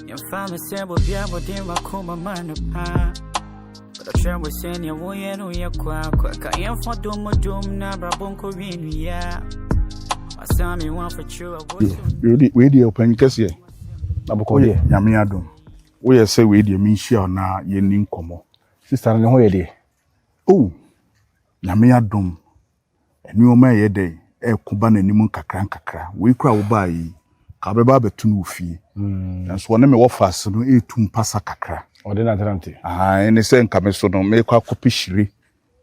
Your family said we'll be able to come a man apart. But I try with saying your way and we are quack. I am for doom, Nabra Bonko in ya. I saw me one for sure. We the open case here. Nabokoye, Yamiadum. We say we the Misha na yenin como. Sister, and who ye? Oh, Yamiadum. A new may a day, a kuban and nimun kakra. We crowd by Kabeba betunu fee. And so one me offers no e tum pasa kakra. Or the Natanti. And the same Camesono make a copy shiri.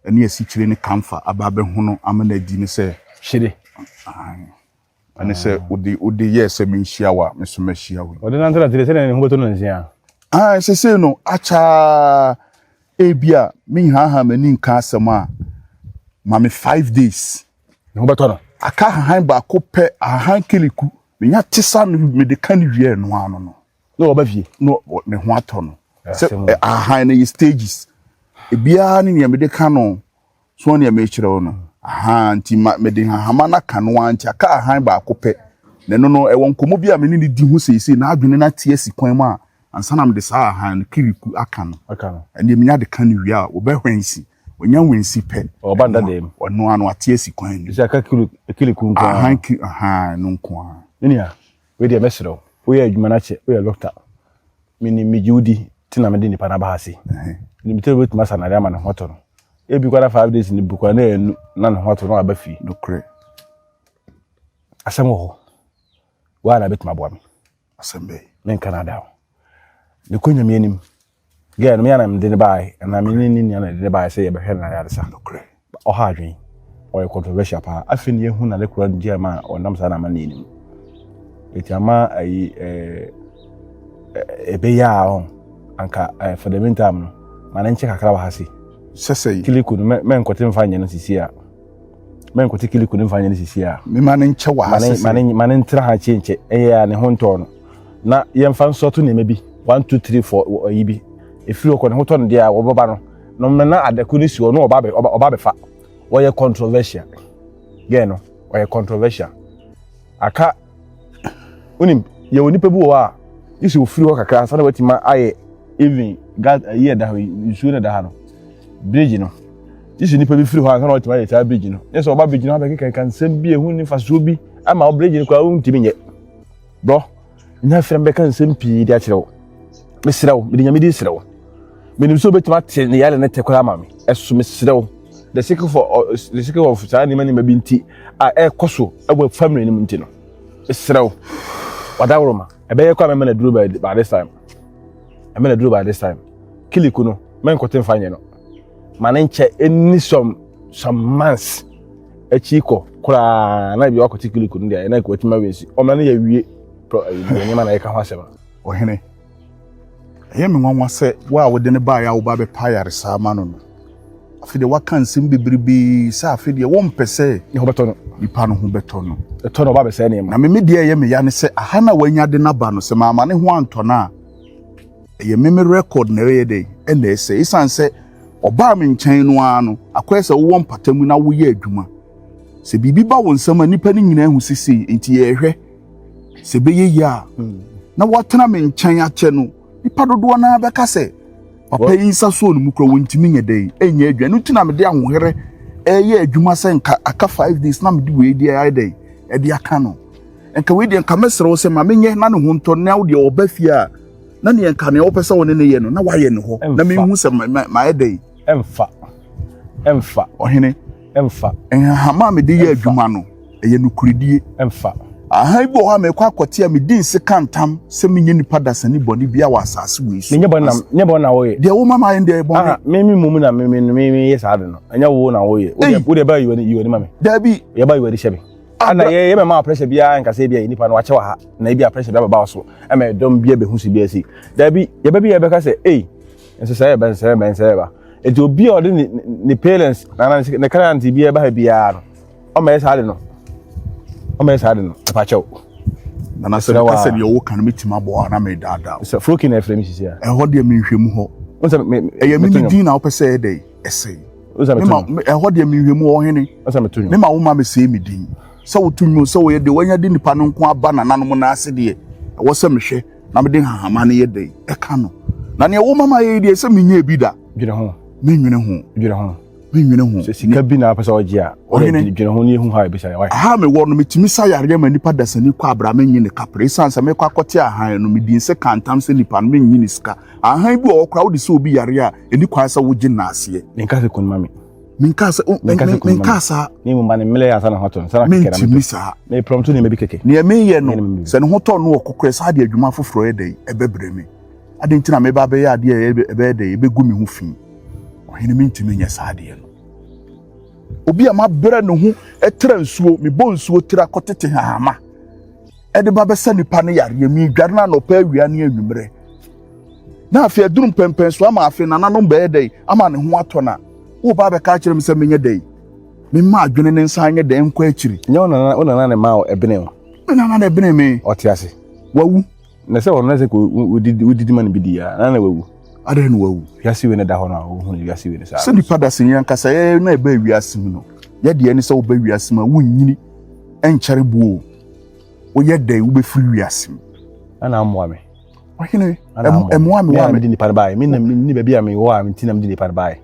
And yes, situate in camphor, ababe huno, amane dine say. Shiri. And they say, would the yes, I mean, Shiawa, Mr. Meshiawi. Or the Natanti, and who to know? I say, no, acha ebia, me ha menin casama. Mammy 5 days. No, but I can't hang back cope a hankiliku. Me ya tisan me de kan wie no ano no obavi no me ho ato so a high na stages e bia ne me de kan no so ne me kire no aha nti me de hama na kan no anti aka han ba akopɛ ne no e won komo bia me ni di ho seisi na adwene na tie sikwan ma ansa na me de sa han kiriku aka no ene me nya de kan wie a wo be hwansi onya wensi pɛ obanda dem ono ano atie sikwan ni se aka kiliku nko aha no nko Ninia, we dear Messero, we are Jumanache, we are locked up. Meaning me Judy, Tinamedini Panabahasi. Limited with Massanadam and Hoton. If you got 5 days in the book, and none of what no abafi, no cray. Asamo, while I bet my boy. Assembly, Men Canada. The Queen meaning, get me and I'm dinner by, and I'm in Indian by say about Henry Addison, no cray. Or Hardry, or a controversial part. I think you who are the Quran German or Namsana Manin. Etama beya on anka for the meantime no man nche kakra wa hase sese kiliku no men kote mfanye no sisia men kote kiliku no mfanye no sisia me man nche wa hase man ntra ha chenche eya ne honto no na yemfa nsoto ne mebi 1 2 3 4 yibi efiri okọ ne honto no dia wo baba no no na adaku ni si no oba be fa wo ye controversial geno wo ye controversial aka unim ye woni pebu wo a isi ofiri ho kakra sa na watima aye even god a year da isu na da ha no bridge no isi ni pebu firi ho an sa na watima aye ta bridge no yeso oba bridge no abeke kan sem bi ehun ni faso bi ama o bridge no kwa untimi nye bro nya frem be kan sem pi di a kirewo mesrewo me nya me di srewo me nim so betima te ne yale ne te kwa ama me eso mesrewo the secret of sa ni mani mabinti a koso abo family ni munti no mesrewo Wadawroma, I beg you come and do by this time. I mean, do by this time. Kilikuno, men cotton fine. Manenche any some months. A chico, cra, and I be awkward kilikuno there, and I quit my ways. Or many a wee, man, I can have or Henny. I am one was said, well, we didn't buy our baby pie at Salmon. I feel the what can simply be, sir, feel the 1%. You better Ipano who better no. The ton of Baba saying, I mean, dear Yemi Yan say, a hana when you did not ban, so my money want to now. A memory record near day, and they say, San say, Obama chain one, a quest of 1 patamina we ye juma. Se bibi ba won sama nipa ni nyina hu sisi enti ye hwe se be ye ya na watena men chan ache no nipa dodo na be ka se papa yin sa so no mukro wontimi nye dei enye adwa no tina me de ahohere ye adwuma se nka aka 5 days na me de we di ai dei e de aka no enka we de nka mesere wo se ma menye na ne ho nto na wo de oba fia na ne nka ne wo pese wo ne ye no na wa ye ne ho na me hu se ma ye dei emfa ohene emfa hama me de ye adwuma no eye nukuridie emfa aha ibo ha me kwa akote me din se kantam se menye nipa dasani boni bia wa asase we su nye bon na wo ye de wo mama ye de boni me mumu na me yes ade no anya wo na wo ye wo de ba yi ni mame dabi ye ba yi shebe ana ye me ma pressure bia nka se bia nipa no wache wa ha na bia pressure bia ba so e me dom bia be hu si bia si dabi ye ba bia be ka se ense say ben say ba eti obi o de ni parents na na current bia ba bia no o me say ade no pacho na se ka se de wo kan metima bo na me dada so froki na frame sisi e ho de me hwemu ho won se e ye me din na wo pese e dey ese me e ho de me hwemu ho hene me ma wo ma me se me din so wo tunmu so wo ye de wanya de nipa no nko aba na nanom na ase de wo se me hwe na me de hahama ne yede e ka no na ne wo mama ye de se menye bi da dwene ho menwene ho se sika bi na pesa oji a o dwene ho ne hu ha bi sa why ha me wo no metimi sa yare ma nipa dasani kwa abra menyi ne kapre sansa me kwa akote ahan no me din se kantam se nipa no menyi ne sika ahan bi o kra wo de se obi yare a eni kwa sa wo gi na ase nka se kun mami minkasa ni mo mane mele asa na hoton sana kekere misa me promptu ni me bi keke ne me ye no se ne hoton no okokore sa de adwuma foforo e dey ebebre me ade ntina me ba be ya ade ebe dey ebegu me ho fi ohene mintimi nya sa de no obi a mabere ne ho etra nsuo me bo nsuo tira kotete hama e de ba be sa nipa ne yare mi dware na no pa awia ne anwumre na afia durum pempen so ama afia nananom be dey ama ne ho atona wo ba be ka kire me se menye dey me ma adwene ne nsa anye dey nkwa akiri nya ona na ma ebene o na na ebene me otiase wawu na se ona se ko udidi man bi dia na wawu ade no wawu yasi we ne da ho na wo hu yasi we ne sa se di pada se yan kasa ye na eba wiase mu no ye de ne se wo ba wiase ma wunnyini enkyere buo wo ye dey wo be firi wiase ana amwa me ohene emwa me wa me di ni par bae me ni be bia me wo a me tinam di ni par bae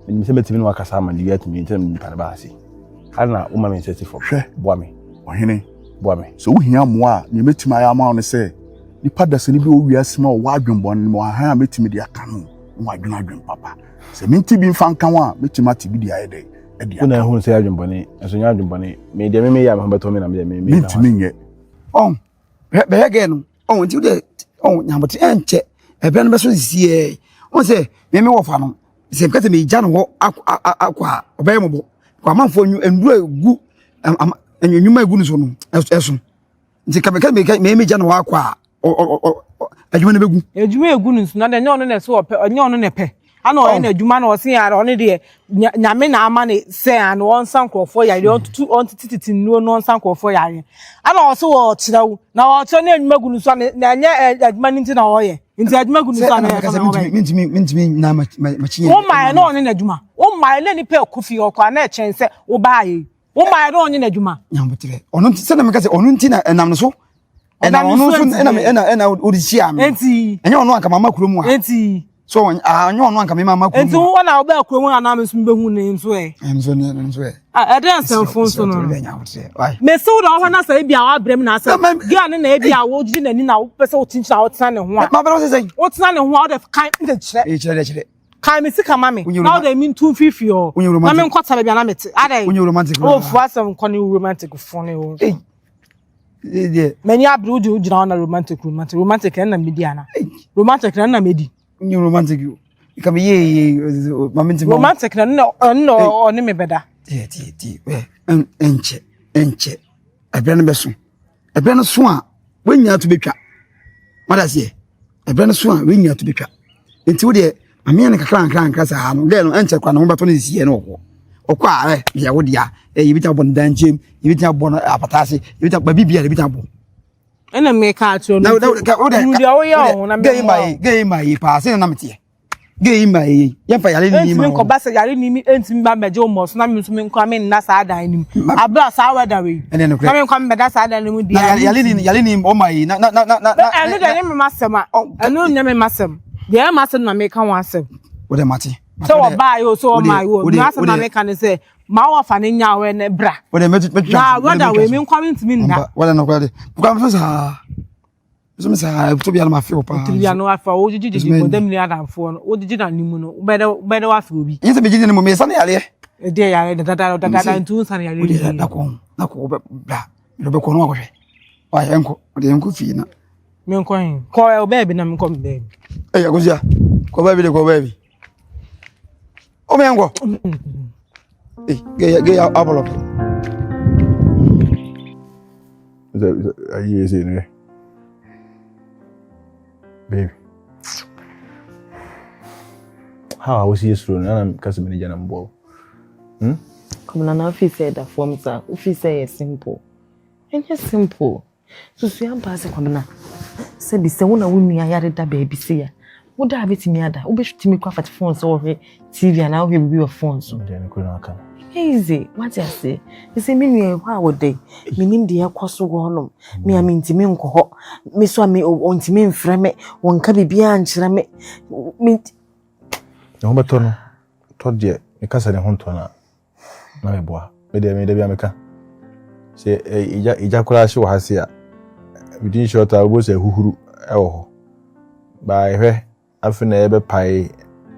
me se betimi no akasa ma di yat me tinam di par bae si ana wo ma me seti fo boa me ohene boa me so wo hia moa ne metima ya ma no se ni pada se ni bi wo wiase ma wo adwonbon mo ha metimi di aka no wo adwon papa se minti bi mfa nkan wa metima ti bi di ayede e di una hu se adwonbon enso nya adwonbon me de me ya me beto me na me minti nye be again no nti de nyambote enche ebe no beso sie se me wo fa no se mkate me gya no ho akwa obey mo kwa manfo ndu egu enwuma egu no so no eso nti ka me gya no ho akwa adwuma ne begu adwuma egu no so na de nyo no na so onyo no ne pe ana o na adwuma na o se yare one de nyame na ama ne se an won sankrofo yare on tititi nuo no sankrofo yare ana o se wo kirawo na o to na adwuma egu no so na nya adwuma ninti na o ye nti adwuma egu no so na mintimi na machinye o ma na one na adwuma o ma le ni pe kofi o kwa na chense wo ba ye o ma na onye na adwuma nyambotere ono se na mekase ono nti na enam no so enam ono so ena odisi am enti enye ono anka mama kurom a enti so anyo ono anka mama kurom enti wo na oba kurom ana me so behu ne nso e nso e eden sanfo so no me so do ho na sa bia wa brem na sa gia ne na bia wo jiji nani na wo pese wo tincha wo tena ne ho a ma bro se wo tena ne ho a wo de kan de chire kan me sika mame na wo de min 250 o na me nkota bia na mete adai unyo romantic o fu asem koni romantic phone o many abru do jina na romantic na media na romantic na medi unyo romantic you come ye mamenti romantic na no oni me beda ti enche ebra no beso ebra no so a wanya to betwa madase ebra no so a wanya to betwa enti wo de ame ne kakran sa no girl no enche kwa no beto no sie no okwa ya wo dia yibita bon danchem yibita bon apatase yibita babibia yibita bon ena me ka atro no dia wo ya ho na me gay mai pa se na mete gay mai ya fa yale ni ma enti ko basa yale ni enti mba meje o mo so na me so me nkwa me na sa dan ni abra sa weda we na me nkwa me da sa dan ni mu dia yale ni o mai na enu de me masema enu nya me masem dia masem na me kan wa asem wo de mate so oba yo so my wo na asem na me kan say ma wa fa ne nya we ne bra wo de metu na weda we me nkwa me ntimi nda wo de no kwa de kwa me so me sa to bia na ma fe opa to bia no afa wo jiji ko dem ni adamfo no wo jiji na nimu no bede wa fa obi yin se me jiji ne mo me sa na yale e de yale dada ntu sa na yale na ko bra me be ko no akwe wa yenko de yenko fi na me nko hin ko e oba bi na me nko me baby agosia ko baby de ko baby o me yenko ge ya abolo ayi ese ne baby how I was yesterday and I'm customer jana mbo come na office that form sa office is simple and just simple so am pass come na se bi se wona wonu ayare da baby se ya wo da betimi ada wo be shutimi kwa fat phone so wo TV na wo be bi phone so then ko na kan easy what you say you say me nua ho awode me nim de yakoso go honom me amintimi nko ho me so me ontimi mfrɛ me wonka bibia nkyerɛ me no beto no to de me kasa ne ho nto na me boa me de bia me ka se ija kura hye wo hase a within short time bo se huhuru ewo ho ba ehwe afi na ebe pai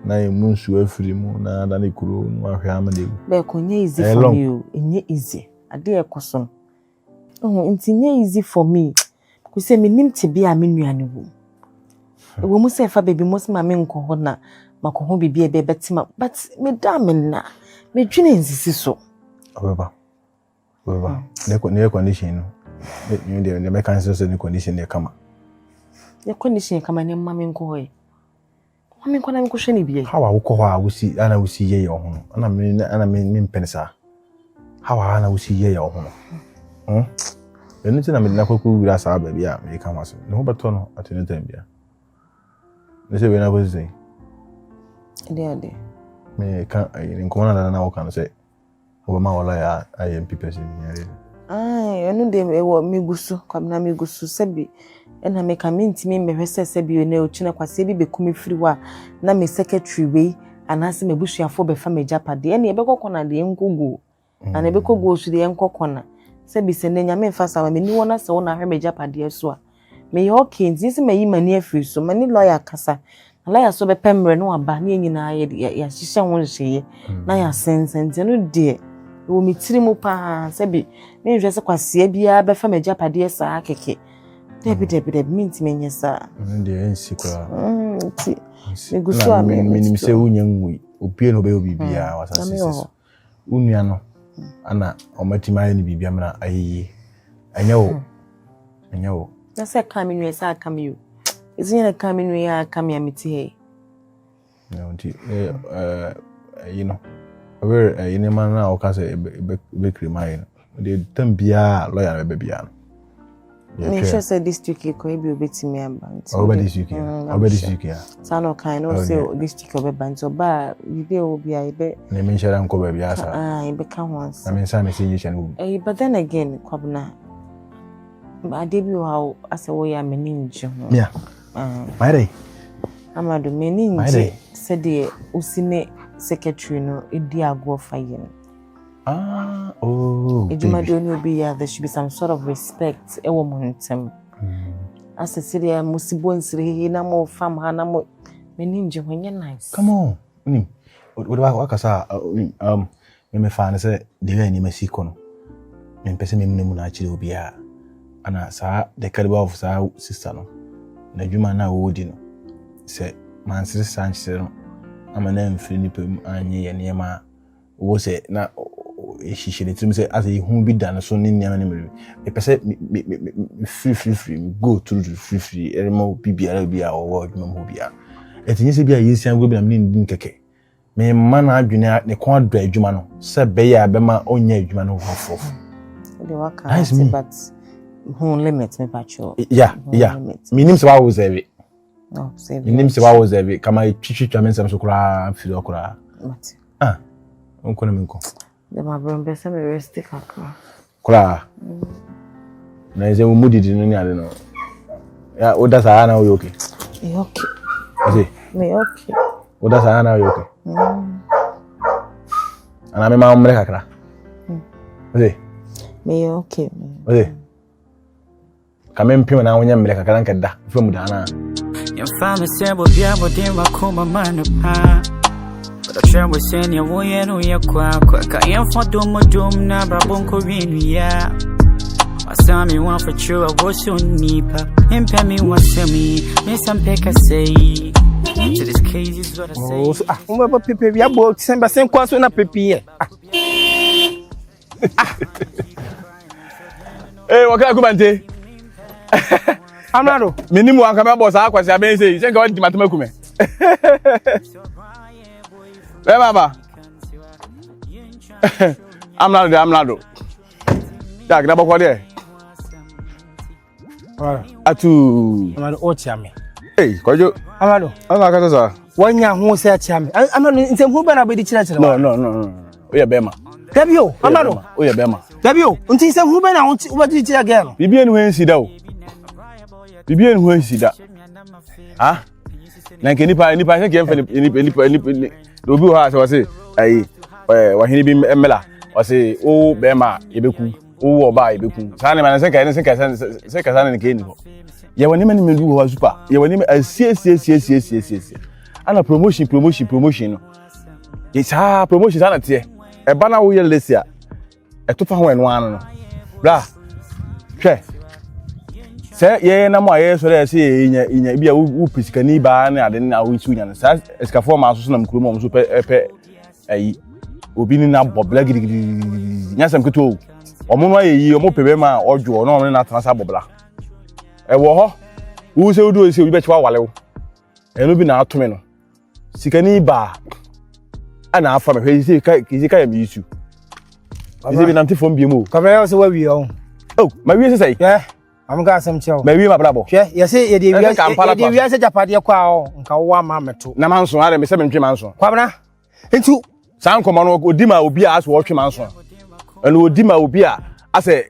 na emu nsu afiri mu na da ne kuro no ahwe amade be konye easy for me enye easy ade ekoso nti nye easy for me ko se me nim te bia me nuane wo mu se fa baby mo se ma me nko ho na makoho bibia ebe betima but me da me na me dwene nsisi so obeba ne condition no you dey me kan say ne condition dey kama ya condition kama ne mama nko ho mama nko na me ko hwe ne bia hawa wo ko ho a wusi ana wusi ye ho no ana me mpensa hawa ana wusi ye ho no enu ti na me na kwaku wira sa ba bia me kan waso ne ho beto no atene tan bia ne se we na go say ade me kan nko na wo kan say Obama wala ya IMP person nyare. Enu de ewo migusu kwamna migusu sebi ena me ka mentimi mehwese sebi ne ochina kwase bi bekumi firi wa na me secretary we anase mebusuafo be fa majapade ene ebekokona de nkogo na ne bekogo su de nkokona sebi se ne nyame fa sawa me ni wona se wona hwe majapade so a me ye okay nti se mayi mani afiri so mani lawyer kasa lawyer so be pemre no aba ne nyina ya hihye ho nhye na ya sense no de wo mitiri mu pa sebi me nhwe se kwase bia be fa majapade sa keke debi minti menye sa ndi ensi kwa ti migusu a me se unya nwi opie no be obibia wasase unua no ana omatima ni bibia mna ayi anyawo na se kaminu esa kamiyo izinya kaminu ya kamia miti he no nti you know where in man na o ka se be kremai no de tambia lawyer be bia no me sure say district ko ebi obetimi abant obedi district sano kind no say district obebant oba bibe obi aibe na me share nko ba bia sa ibe ka once na me say me say yishan but then again kwabna adebi wa ase wo ya meninje ho yeah my day amado meninje said the usine secretary no edi agwo faye ejumado ni obi ya there should be some sort of respect ewo montem as a siria musibo nsire na mo fam ha na mo meninje ho nye nice come on uni wakasa me fa na se de we ni masiko no me pese me munemu na akire obi a ana sa the caliber of sa sister no na djuma na wodi no se mansire sanchire no amana mfiri ni pem anye ye niema wo se na ehihire tim se as e hu bi dan so ni niema ni me pese free go to free erema bibia bia wo djuma mo bia etinye se bia yesian go bi na me ni keke me man adwene ne kon adwa adwuma no se be ya be ma onya adwuma no hofo the worker but limit me pacho yeah minim se wa wo zeve no say minim se wa wo zeve kama twitwa mensam so kura fili okura onko na menko de ma bro be se me rest kakra kura na eze mu didi no ni ade no ya oda sa na o okay ase me okay oda sa na o okay ana me ma umre kakra ase me okay ase kama mpima na wonya mle kakra nkeda from dana your family sebo bia bodin makoma manu pa but I try we send you wo ye no ye kwa ka yen for dum na brabonko winu ya asami one for true I was so nipa impe me wasemi me some peka say to this case is what I say Umba pepe bia bo semba sen kwa so na pepe ye wakala kubante Amrado minimu ankama boss akwasi aben sei senka wadi matema kume baba Amrado ya gida bako de atu Amrado o chiame kojo Amrado anga kata sa wanya ho se chiame Amrado nsem hu bana be di chira no o ya bema Dabio, amado. O ye bema. Dabio, unti se hu be na unti ubati ti again. Bibi enu hen sida o. Bibi enu hen sida. Ah? Na nke nipa se ke nipa obi ha se wase ayi wa hini bi emela wase o bema yebeku o oba yebeku. Sa ne ma se ka ne ke ni ho. Ye wani mani me du ho super. Ye wani sie. Ana promotion no. Ye sa promotion sana tie. E ba na wo ye lesia. E to fa ho eno anu no. Bra. Hwe. Se ye na mo aye so le se inya bia wo pisikani ba na ade na wo isu nya no. Sa eskafo ma so na mkuro mo so pe ayi. Obi ni na bobla gidigidi. Nya sam keto o. Omo no ayi omo pebe ma ojo no omo na transa bobla. E wo ho. Wo se odu se obi be chiwa wale wo. Eno bi na atome no. Sikani ba ana afa me hwe kizika ya mi isu. Ize bi namti fom biemo. Kabra se wa wi o. Oh, ma wi se sai. Yeah. I'm going to tell you. Maybe my bravo. Yeah, you say you did. We are such a party. Nka wa mama to. Na manso are me se me manso. Kwabna. Into san komano odima obi a so wotwe manso. Eno odima obi a ase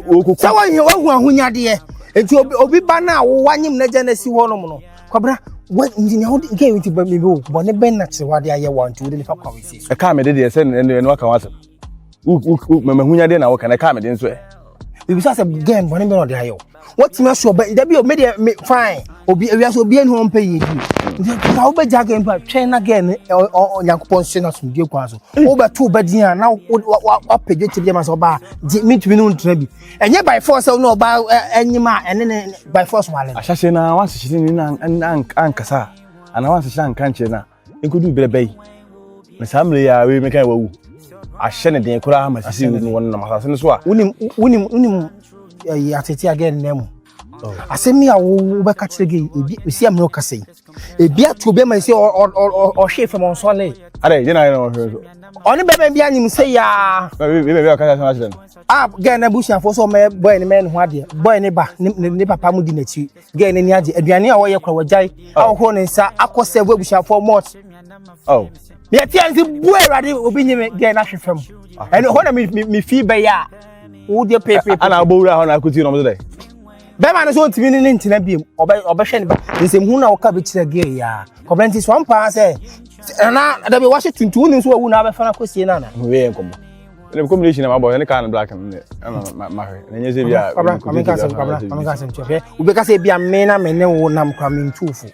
okuku. Sa wa hu ahunyade e. Enti obi ba na wo wanyim na gya na si ho no no. Kwabna, what engineer how get into me bo. But ne ben na che wade aye want to dey fa kwa we see. E ka me de se eno aka wase. Me hunyade na wo kana ka me de nso e. If you say game, but no dey ayo. What me sure but there be me fine. Obi we so obi enu on pay you. Ka wo be jage mpa twen na game Yakupon se na so die kwa so. Wo be to be din na wa page ti be ma so ba me tumi no ntra bi. Enye by force no ba enyima ene by force wale. Ashase na wan se ni na ankasa. Ana wan se anka nche na. Enkodu berebei. Na samle ya we me kan wawu. Ahye ne den kura ma sisi no won na masase ne so a. Unim atete again nemu. Asemi a wo be ka kire ebi esi am no kasei. Ebi ato be ma se o hwe fam on so le. Are je na no hwe so. Oni be be anyim se ya. Be ka sa na Ah, gen na busia for so me boy ni men ho ade. Boy ni ba ni papa mu di na chi. Gen ni ade aduane a wo ye kwa wajai. A ho ne nsa akose busia for mot. Oh. Me tianzi boy rade obi nyime gen na hwe fam. And ho na me fi be ya. Wo de pepe. Ana bowura ho na akuti no mo dey. Be man so ntimi ni ntina biem obe hwe ne ba nsem hu na wo ka be kire ge ya kobranti so ampa se na da be wa hye tuntu ni so wu na be fa na kosie na na we enkomo ne combination na mabo ne kan black ne ma hwe ne nyeze bia amika sem chefe ube ka se bia me na me ne wo nam kwa me ntufu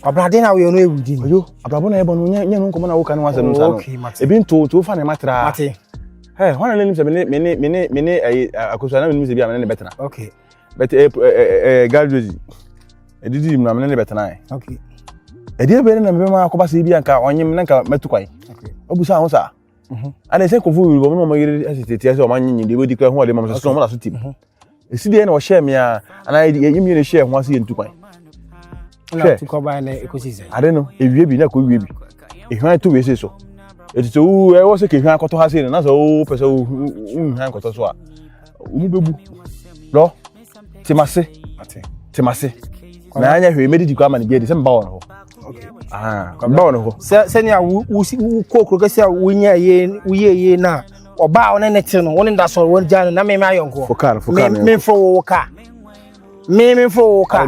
obrade na we no ewudi ni yo abrabo na ebo no nya no nkomo na wo kan wa sem no ebi nto fa ne matra mate hey hwana le nim se me akoso na me nim se bia me ne betena okay but Galjozi edidi na me ne betena okay edi be na me ma akoba se bia nka onyem na nka metukwan okay obusa ho sa ana se kofu wi bo mo yire asitete ase o manyin de bodi kwa ho de mam so mo na so tim esi de na o share me a ana yim ne share ho ase yentukwan na tukoba na ekosise ade no ewie bi na ko wie bi ehwan to we se so etito u e wo se ke hwan akoto ha se na so o pese o hwan akoto so a umu bebu lo timase na anya hwe medidi kwa mane biedi se mba won ho okay mba won ho se ni a wo kokro ka se a wo nya ye na oba won ne te no won nda so won ja na me ayonko fokar me fro wo ka me fro wo ka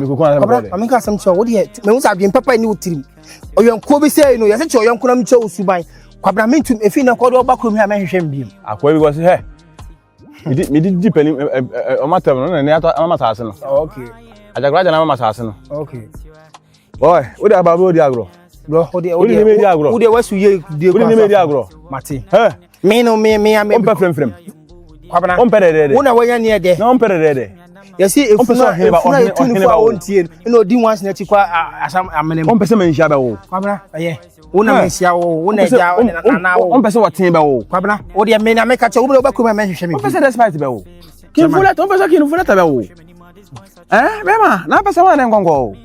amika sam cho wo de me hu sa bien papa ni utirim oyonko bi se no ya se cho oyonko na mcho usuban kwabra mentum efi na kodo oba krom ha me hwehwe mbiem akwa bi go se he me did pani o matter no na ato amata ase no okay ajagra jana amata ase no okay boy wo de ababo di agro bro wo de wasu ye de kwa wo de agro mate he me no me on pe frem kwabra on perede wo na wanya ne de no on perede yesi efuna tunfa ontie ina odi once na chikwa asam amene on pese menhia be wo kwabra aye wo na menhia wo na ja na wo on pese waten be wo kwabra wo de me na me ka che wo be bakuma me hwehwe me on pese despite be wo kin fula on pese kin fula ta be wo bema na pese wa na ngongo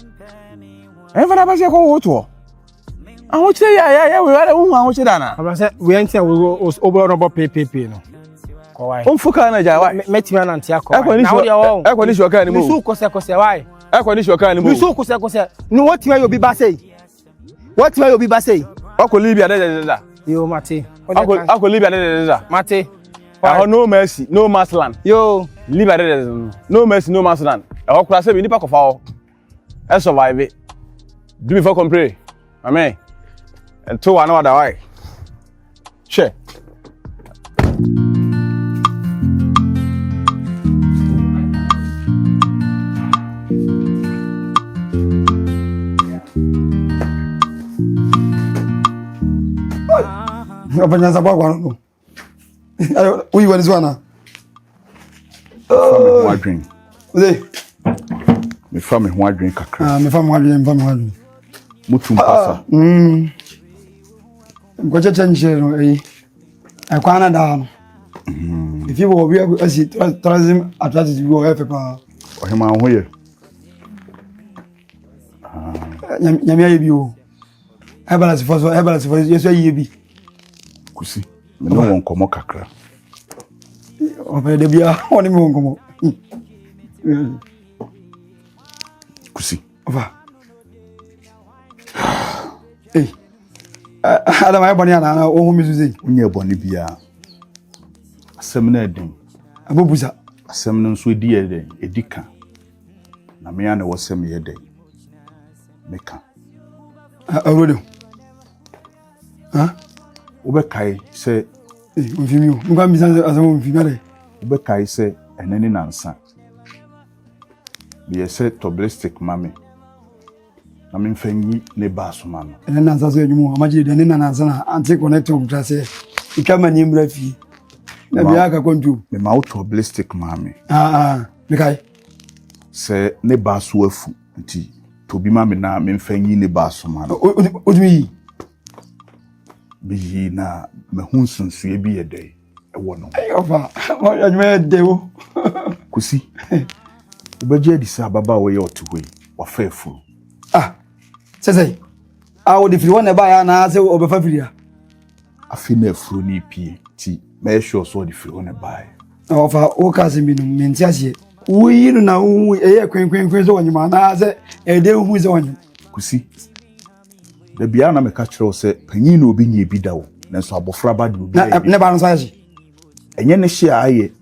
fana pese ko wo to ahun chire ya we wale hu ahun chire na kwabra se we antia wo obro no pepepe no on fuka na ja wa metima na ntia ko na wo de wo e ko ni shoka ni mo misu kose why e ko ni shoka ni mo misu kose no what you be ba say what you be ba say o ko libya da yo mate Ako Libya there. Mate. No mercy, no man's land. Yo. Libya there. No mercy, no man's land. I could say we need to fall. I survive it. Do before compare. Amen. And two another way. Share. Opanya sa kwa no. We want this one now. Family drink. Ode. Me family ho adwen kakra. Me family. Mutum pasa. Ngoja change no akwana da no. If you will as it tourism attracts you go pa. Ohima ho ye. Nyamia ye bi o. Ebalance for yeso ye bi. Kusi. Me no won komo kakra. Oba de bia oni me won komo. Kusi. Oba. Ada mai boni ana o hu mi zuzi. Unye boni bia. Asem na edin. Abobuza. Asem no nso edi eden, edika. Na me ana wasem ye den. Meka. Awrodo. Ha? Obekai se Mfimi o. Ngwa mbiza azamu mfimi ale. obekai se enani nansa. Bi se toblistic mami. Na me mfanyi ne basoma no. Ene nansa so edwumu amaje de ne nansa na anti connect o mtrase. Ikama ni mra fi. Na bia ka kontu. Me ma toblistic mami. Mekai. Se ne baso afu nti tobi mami na me mfanyi ne basoma no. Odumi Bi na me hunsunsu e bi yedai ewo no. Ofa, o me de o. Kusi. Obeje di sa baba we ye otuwe wa fafu. Sese. Awo de firi wona ba ya na se obefa firia. Afi na afuru ni pie ti me sure so de firi wona ba. Ofa o ka se binu menti ase. Wuyi no na wu eye kwenkwenkwen so wonyima na se e de hu se wonyima. Kusi. Da bia na me ka kire o se panyin na obi nye bi dawo. Nanso abofra ba de obi. Ne ba no sa ye. Enye ne hye aye.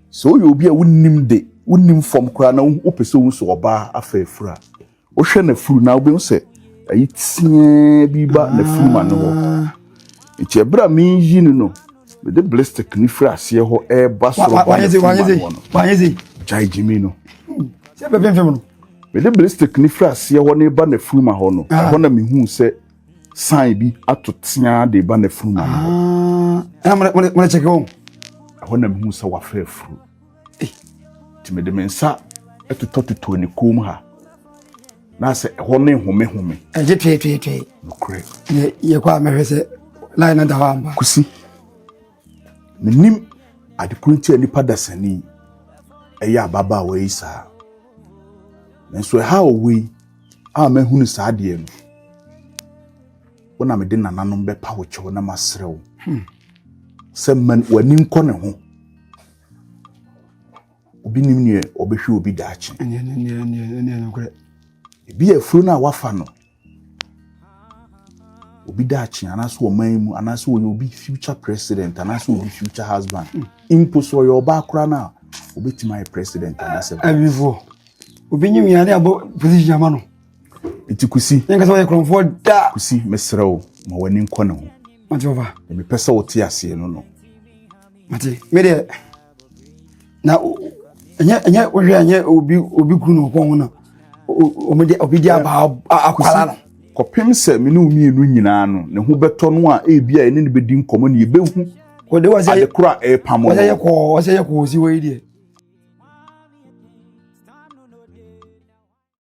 So yo obi a wonnim fom kra na wo pese wo so oba afa afura. Wo hwe na furu na obi se ayi tie bi ba na furu ma no ho. Nti ebra mi yi no me de ballistic ni fra ase ho e ba so ba. Wanyezi. Jai Jimmy no. Se be fem no. Me de ballistic ni fra ase ho ne ba na furu ma ho no. Ho na me hu se sign bi atotia de ba na furu ma no. Mo check on. Ho na me hu se wa fa furu. Ti me de mensa etototo ni kom ha. Na se ho ne home. Je twe. No kre. Ye kwa mehwese line na dawa amba. Kusi. Menim adekunti anipa dasani eya baba we isa. Nenso ha owi a mahunu saade no. Wona me de nananom be pa wo kyew na masrew. Se man wani nko ne ho. Obi nim ne obehwe obi daachi. Ne kre. Ebi afuru na wafa no. Obi daachi anaso oman mu anaso obi future president anaso obi future husband. Imposo yo ba akra na obetima ye president anase. Abivo. Obi nyim ya ne abo position ama no. Iti kusi. Nka so ye kronfo da. Kusi mesrew ma wani nko ne ho. Mati over. Me pesa wote ase no. Mati. Me de na enya ohwe anya obi kru no ko ho na. Obi dia ba akwala no. Kopem se me no mienu nyina no ne ho beto no a ebia ene ne bedi nkomo ne yebehu o de wase adekura e pamo wase ye ko si we die